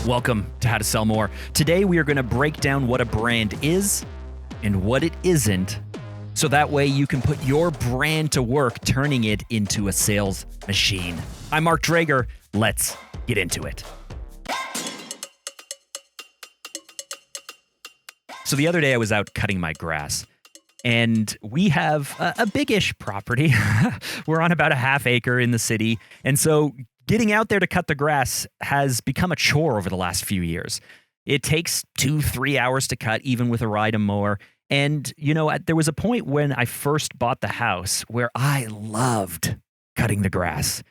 Welcome to How to Sell More. Today we are going to break down what a brand is and what it isn't, so that way you can put your brand to work, turning it into a sales machine. I'm Mark Drager. Let's get into it. So the other day I was out cutting my grass, and we have a big-ish property. We're on about a half acre in the city, and so getting out there to cut the grass has become a chore over the last few years. It takes 2-3 hours to cut, even with a ride and mower. And, there was a point when I first bought the house where I loved cutting the grass.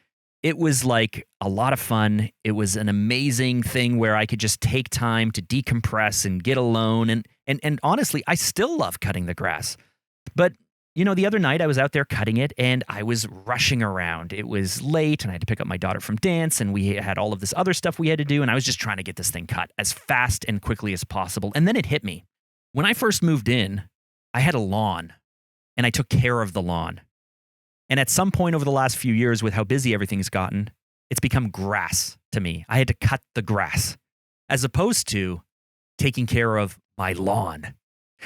It was like a lot of fun. It was an amazing thing where I could just take time to decompress and get alone. And honestly, I still love cutting the grass. But the other night I was out there cutting it and I was rushing around. It was late and I had to pick up my daughter from dance and we had all of this other stuff we had to do. And I was just trying to get this thing cut as fast and quickly as possible. And then it hit me. When I first moved in, I had a lawn and I took care of the lawn. And at some point over the last few years, with how busy everything's gotten, it's become grass to me. I had to cut the grass as opposed to taking care of my lawn.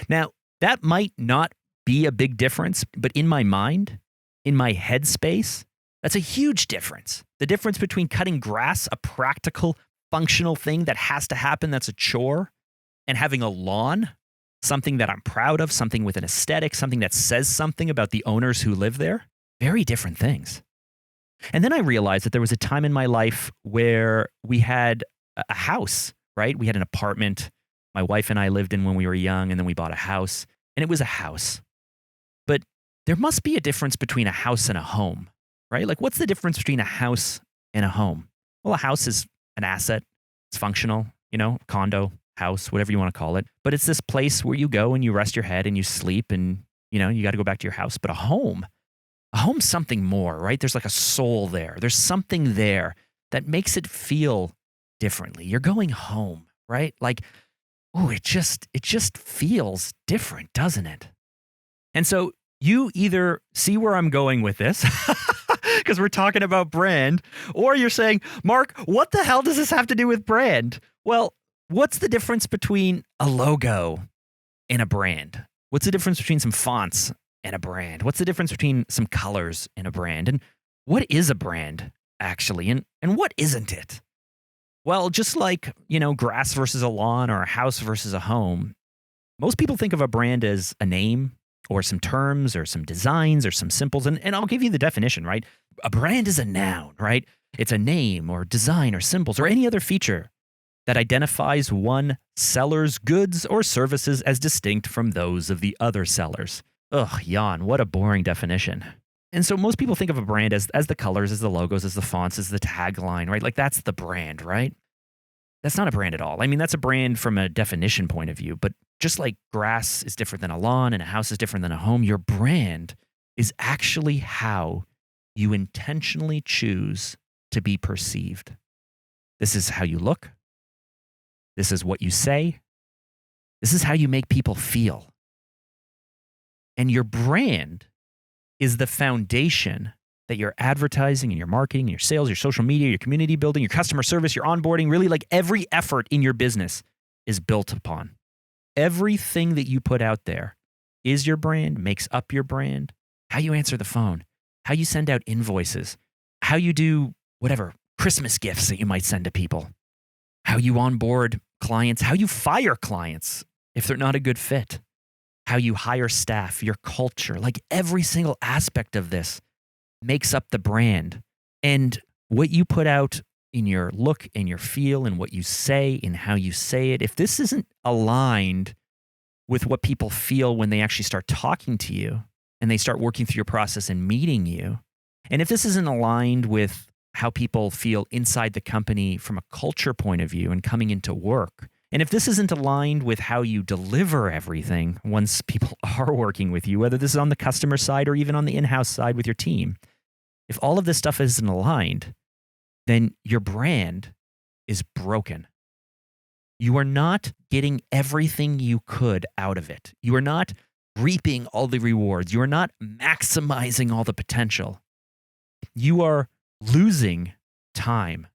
Now, that might not be a big difference, but in my mind, in my headspace, that's a huge difference. The difference between cutting grass, a practical, functional thing that has to happen, that's a chore, and having a lawn, something that I'm proud of, something with an aesthetic, something that says something about the owners who live there. Very different things. And then I realized that there was a time in my life where we had a house, right? We had an apartment my wife and I lived in when we were young, and then we bought a house, and it was a house. But there must be a difference between a house and a home, right? Like, what's the difference between a house and a home? Well, a house is an asset. It's functional, condo, house, whatever you want to call it. But it's this place where you go and you rest your head and you sleep and, you got to go back to your house. But a home's something more, right? There's like a soul there. There's something there that makes it feel differently. You're going home, right? Like, it just feels different, doesn't it? And so you either see where I'm going with this, because we're talking about brand, or you're saying, Mark, what the hell does this have to do with brand? Well, what's the difference between a logo and a brand? What's the difference between some fonts and a brand? What's the difference between some colors and a brand? And what is a brand, actually? And what isn't it? Well, just like, grass versus a lawn or a house versus a home, most people think of a brand as a name or some terms or some designs or some symbols. And I'll give you the definition, right? A brand is a noun, right? It's a name or design or symbols or any other feature that identifies one seller's goods or services as distinct from those of the other sellers. Ugh, yawn, what a boring definition. And so most people think of a brand as the colors, as the logos, as the fonts, as the tagline, right? Like, that's the brand, right? That's not a brand at all. I mean, that's a brand from a definition point of view, but just like grass is different than a lawn and a house is different than a home, your brand is actually how you intentionally choose to be perceived. This is how you look. This is what you say. This is how you make people feel. And your brand is the foundation that your advertising and your marketing and your sales, your social media, your community building, your customer service, your onboarding, really like every effort in your business is built upon. Everything that you put out there is your brand, makes up your brand. How you answer the phone, how you send out invoices, how you do whatever Christmas gifts that you might send to people, how you onboard clients, how you fire clients if they're not a good fit, how you hire staff, your culture, like every single aspect of this makes up the brand. And what you put out in your look and your feel and what you say and how you say it, if this isn't aligned with what people feel when they actually start talking to you and they start working through your process and meeting you, and if this isn't aligned with how people feel inside the company from a culture point of view and coming into work, and if this isn't aligned with how you deliver everything once people are working with you, whether this is on the customer side or even on the in-house side with your team, if all of this stuff isn't aligned, then your brand is broken. You are not getting everything you could out of it. You are not reaping all the rewards. You are not maximizing all the potential. You are losing time.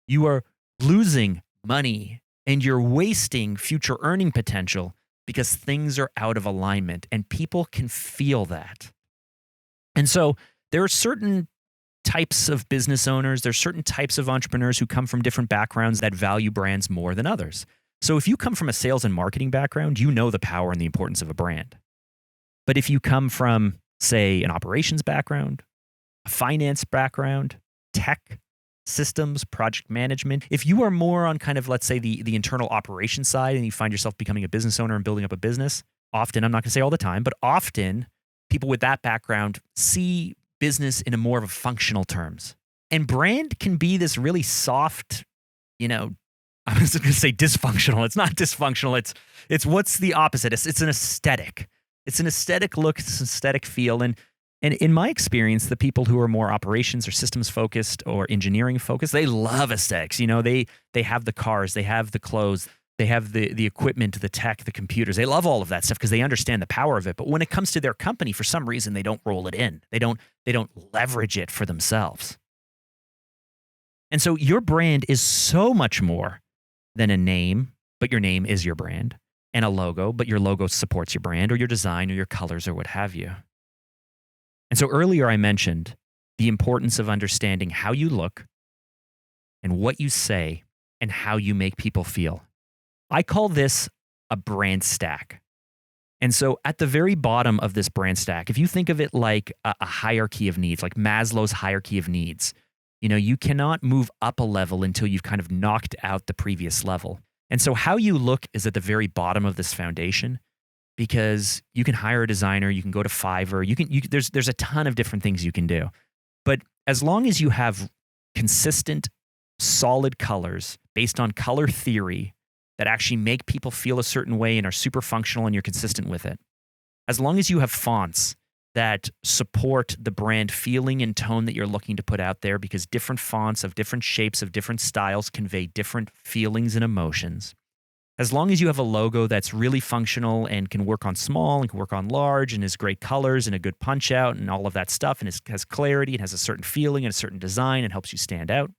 You are losing money, and you're wasting future earning potential because things are out of alignment and people can feel that. And so there are certain types of business owners, there's certain types of entrepreneurs who come from different backgrounds that value brands more than others. So if you come from a sales and marketing background, you know the power and the importance of a brand. But if you come from, say, an operations background, a finance background, tech, systems, project management, if you are more on kind of, let's say, the internal operations side and you find yourself becoming a business owner and building up a business, often, I'm not going to say all the time, but often people with that background see business in a more of a functional terms. And brand can be this really soft, I was going to say dysfunctional. It's not dysfunctional. It's what's the opposite? It's an aesthetic. It's an aesthetic look. It's an aesthetic feel. And in my experience, the people who are more operations or systems focused or engineering focused, they love aesthetics. They have the cars, they have the clothes, they have the equipment, the tech, the computers. They love all of that stuff because they understand the power of it. But when it comes to their company, for some reason, they don't roll it in. They don't leverage it for themselves. And so your brand is so much more than a name, but your name is your brand, and a logo, but your logo supports your brand or your design or your colors or what have you. And so earlier I mentioned the importance of understanding how you look and what you say and how you make people feel. I call this a brand stack. And so at the very bottom of this brand stack, if you think of it like a hierarchy of needs, like Maslow's hierarchy of needs, you cannot move up a level until you've kind of knocked out the previous level. And so how you look is at the very bottom of this foundation, because you can hire a designer, you can go to Fiverr, there's a ton of different things you can do. But as long as you have consistent, solid colors based on color theory that actually make people feel a certain way and are super functional and you're consistent with it, as long as you have fonts that support the brand feeling and tone that you're looking to put out there, because different fonts of different shapes, of different styles convey different feelings and emotions. As long as you have a logo that's really functional and can work on small and can work on large and has great colors and a good punch out and all of that stuff and has clarity and has a certain feeling and a certain design and helps you stand out.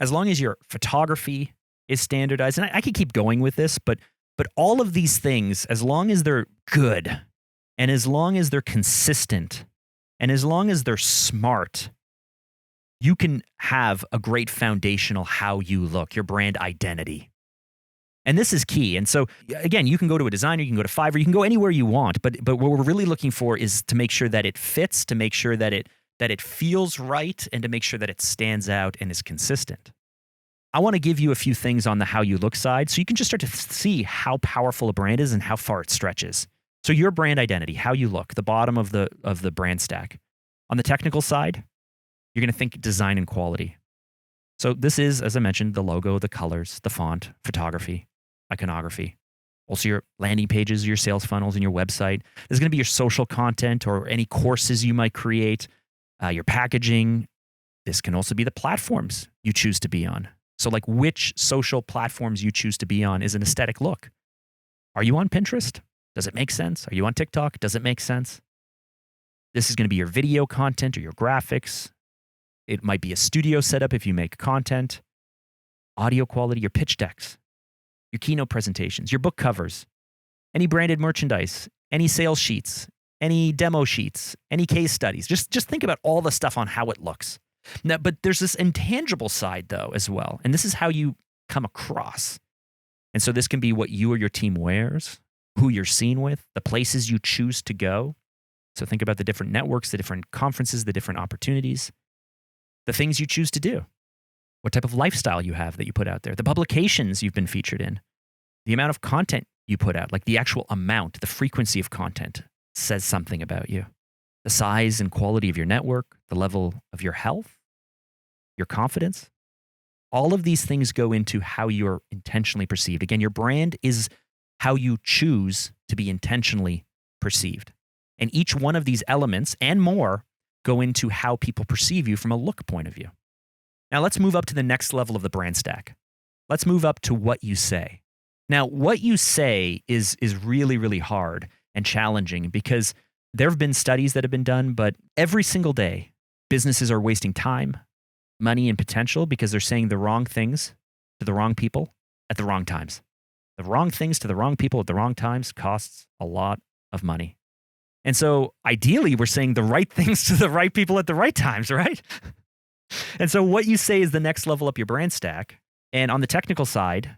As long as your photography is standardized, and I could keep going with this, but all of these things, as long as they're good, and as long as they're consistent, and as long as they're smart, you can have a great foundational how you look, your brand identity. And this is key. And so, again, you can go to a designer, you can go to Fiverr, you can go anywhere you want, but what we're really looking for is to make sure that it fits, to make sure that it feels right, and to make sure that it stands out and is consistent. I want to give you a few things on the how you look side so you can just start to see how powerful a brand is and how far it stretches. So your brand identity, how you look, the bottom of the brand stack. On the technical side, you're going to think design and quality. So this is, as I mentioned, the logo, the colors, the font, photography, iconography. Also your landing pages, your sales funnels, and your website. There's going to be your social content or any courses you might create, your packaging. This can also be the platforms you choose to be on. So like which social platforms you choose to be on is an aesthetic look. Are you on Pinterest? Does it make sense? Are you on TikTok? Does it make sense? This is going to be your video content or your graphics. It might be a studio setup if you make content. Audio quality, your pitch decks, your keynote presentations, your book covers, any branded merchandise, any sales sheets, any demo sheets, any case studies. Just think about all the stuff on how it looks. Now, but there's this intangible side, though, as well. And this is how you come across. And so this can be what you or your team wears, who you're seen with, the places you choose to go. So think about the different networks, the different conferences, the different opportunities, the things you choose to do, what type of lifestyle you have that you put out there, the publications you've been featured in, the amount of content you put out, like the actual amount, the frequency of content says something about you. The size and quality of your network, the level of your health, your confidence. All of these things go into how you're intentionally perceived. Again, your brand is how you choose to be intentionally perceived. And each one of these elements and more go into how people perceive you from a look point of view. Now let's move up to the next level of the brand stack. Let's move up to what you say. Now, what you say is really, really hard and challenging because there have been studies that have been done, but every single day, businesses are wasting time, money, and potential because they're saying the wrong things to the wrong people at the wrong times. The wrong things to the wrong people at the wrong times costs a lot of money. And so ideally, we're saying the right things to the right people at the right times, right? And so what you say is the next level up your brand stack. And on the technical side,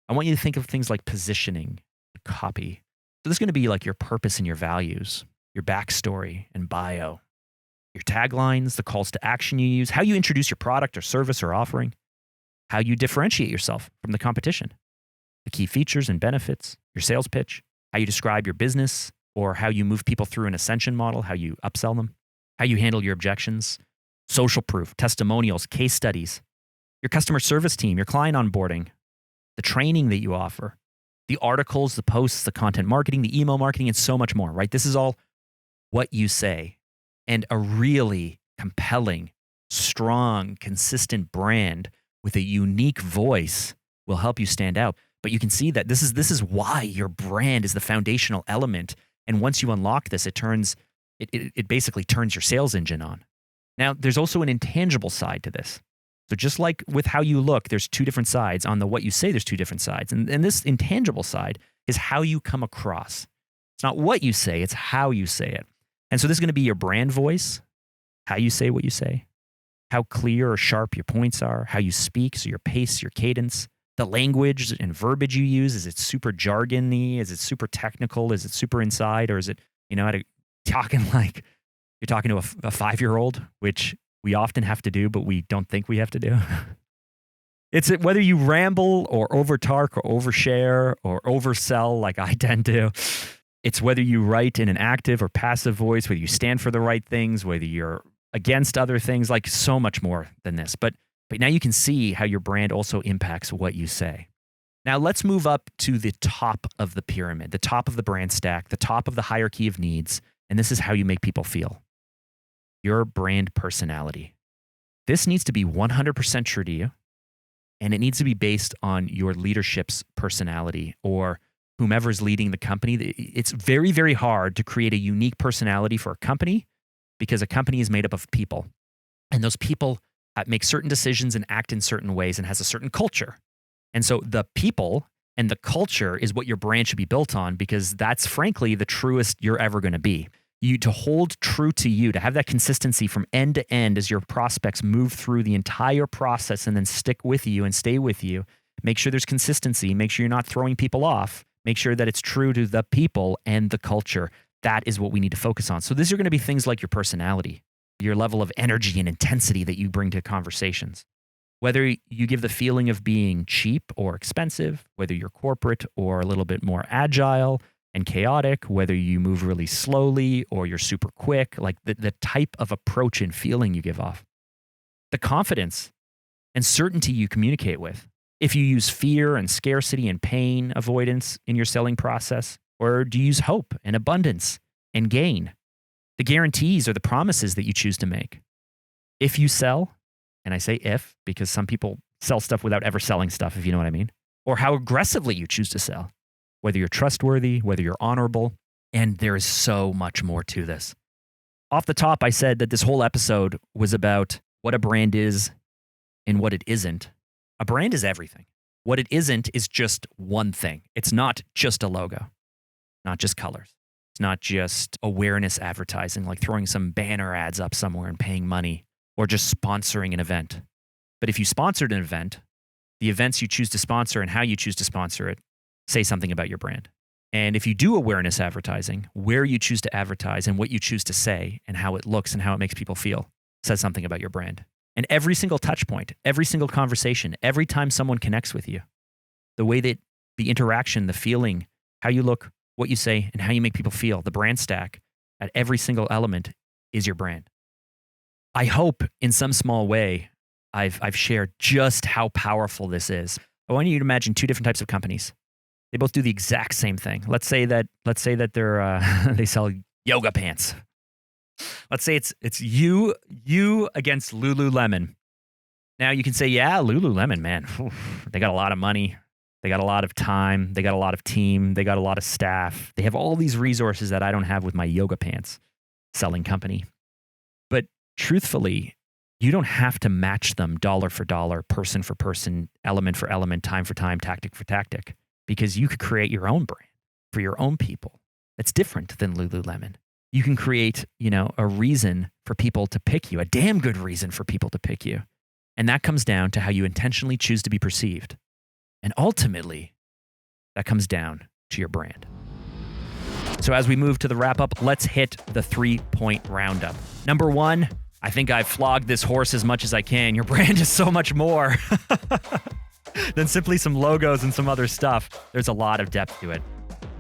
I want you to think of things like positioning, copy. So this is going to be like your purpose and your values, your backstory and bio, your taglines, the calls to action you use, how you introduce your product or service or offering, how you differentiate yourself from the competition, the key features and benefits, your sales pitch, how you describe your business or how you move people through an ascension model, how you upsell them, how you handle your objections, social proof, testimonials, case studies, your customer service team, your client onboarding, the training that you offer, the articles, the posts, the content marketing, the email marketing, and so much more, right? This is all what you say. And a really compelling, strong, consistent brand with a unique voice will help you stand out. But you can see that this is why your brand is the foundational element. And once you unlock this, it basically turns your sales engine on. Now, there's also an intangible side to this. So just like with how you look, there's two different sides. On the what you say, there's two different sides. And this intangible side is how you come across. It's not what you say, it's how you say it. And so this is going to be your brand voice, how you say what you say, how clear or sharp your points are, how you speak, so your pace, your cadence, the language and verbiage you use. Is it super jargony? Is it super technical? Is it super inside? Or is it, talking like you're talking to a 5-year-old, which we often have to do, but we don't think we have to do. It's whether you ramble or over-talk or overshare or oversell like I tend to. It's whether you write in an active or passive voice, whether you stand for the right things, whether you're against other things, like so much more than this. But now you can see how your brand also impacts what you say. Now let's move up to the top of the pyramid, the top of the brand stack, the top of the hierarchy of needs. And this is how you make people feel. Your brand personality. This needs to be 100% true to you. And it needs to be based on your leadership's personality or whomever is leading the company. It's very, very hard to create a unique personality for a company because a company is made up of people. And those people make certain decisions and act in certain ways and has a certain culture. And so the people and the culture is what your brand should be built on because that's frankly the truest you're ever going to be. To hold true to you, to have that consistency from end to end as your prospects move through the entire process and then stick with you and stay with you. Make sure there's consistency. Make sure you're not throwing people off. Make sure that it's true to the people and the culture. That is what we need to focus on. So these are going to be things like your personality, your level of energy and intensity that you bring to conversations. Whether you give the feeling of being cheap or expensive, whether you're corporate or a little bit more agile and chaotic, whether you move really slowly or you're super quick, like the type of approach and feeling you give off. The confidence and certainty you communicate with. If you use fear and scarcity and pain avoidance in your selling process, or do you use hope and abundance and gain? The guarantees or the promises that you choose to make. If you sell, and I say if, because some people sell stuff without ever selling stuff, if you know what I mean, or how aggressively you choose to sell. Whether you're trustworthy, whether you're honorable, and there is so much more to this. Off the top, I said that this whole episode was about what a brand is and what it isn't. A brand is everything. What it isn't is just one thing. It's not just a logo, not just colors. It's not just awareness advertising, like throwing some banner ads up somewhere and paying money, or just sponsoring an event. But if you sponsored an event, the events you choose to sponsor and how you choose to sponsor it say something about your brand. And if you do awareness advertising, where you choose to advertise and what you choose to say and how it looks and how it makes people feel says something about your brand. And every single touch point, every single conversation, every time someone connects with you, the way that the interaction, the feeling, how you look, what you say, and how you make people feel, the brand stack at every single element is your brand. I hope in some small way I've shared just how powerful this is. I want you to imagine two different types of companies. They both do the exact same thing. Let's say that they're they sell yoga pants. Let's say it's you against Lululemon. Now you can say, yeah, Lululemon, man, they got a lot of money, they got a lot of time, they got a lot of team, they got a lot of staff. They have all these resources that I don't have with my yoga pants selling company. But truthfully, You don't have to match them dollar for dollar, person for person, element for element, time for time, tactic for tactic, because you could create your own brand for your own people that's different than Lululemon. You can create, a reason for people to pick you, a damn good reason for people to pick you. And that comes down to how you intentionally choose to be perceived. And ultimately, that comes down to your brand. So as we move to the wrap up, let's hit the 3-point roundup. Number 1, I think I've flogged this horse as much as I can. Your brand is so much more than simply some logos and some other stuff. There's a lot of depth to it.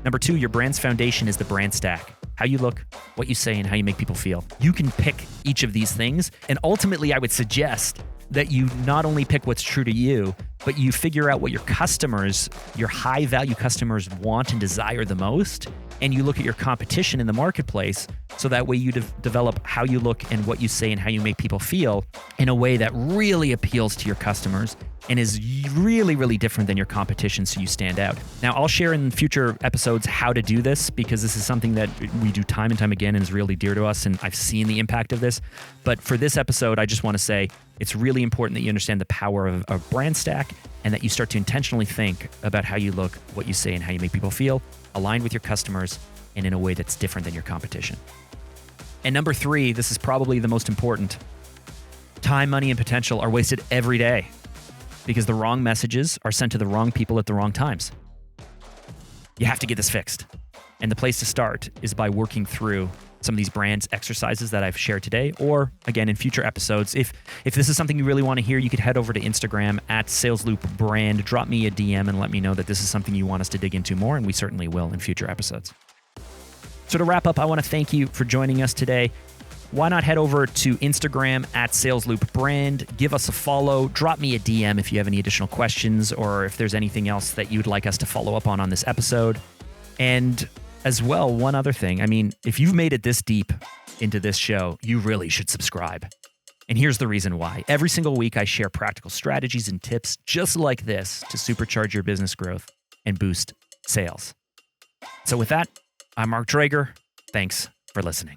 Number 2, your brand's foundation is the brand stack. How you look, what you say, and how you make people feel. You can pick each of these things. And ultimately, I would suggest that you not only pick what's true to you, but you figure out what your customers, your high value customers want and desire the most. And you look at your competition in the marketplace so that way you develop how you look and what you say and how you make people feel in a way that really appeals to your customers and is really, really different than your competition so you stand out. Now, I'll share in future episodes how to do this because this is something that we do time and time again and is really dear to us, and I've seen the impact of this. But for this episode, I just want to say it's really important that you understand the power of a brand stack and that you start to intentionally think about how you look, what you say, and how you make people feel, aligned with your customers and in a way that's different than your competition. And number 3, this is probably the most important. Time, money, and potential are wasted every day because the wrong messages are sent to the wrong people at the wrong times. You have to get this fixed. And the place to start is by working through some of these brands exercises that I've shared today, or again, in future episodes. If this is something you really want to hear, you could head over to Instagram at SalesLoopBrand, drop me a DM and let me know that this is something you want us to dig into more, and we certainly will in future episodes. So to wrap up, I want to thank you for joining us today. Why not head over to Instagram at SalesLoopBrand, give us a follow, drop me a DM if you have any additional questions or if there's anything else that you'd like us to follow up on this episode. And as well, one other thing, if you've made it this deep into this show, you really should subscribe. And here's the reason why. Every single week, I share practical strategies and tips just like this to supercharge your business growth and boost sales. So with that, I'm Mark Drager. Thanks for listening.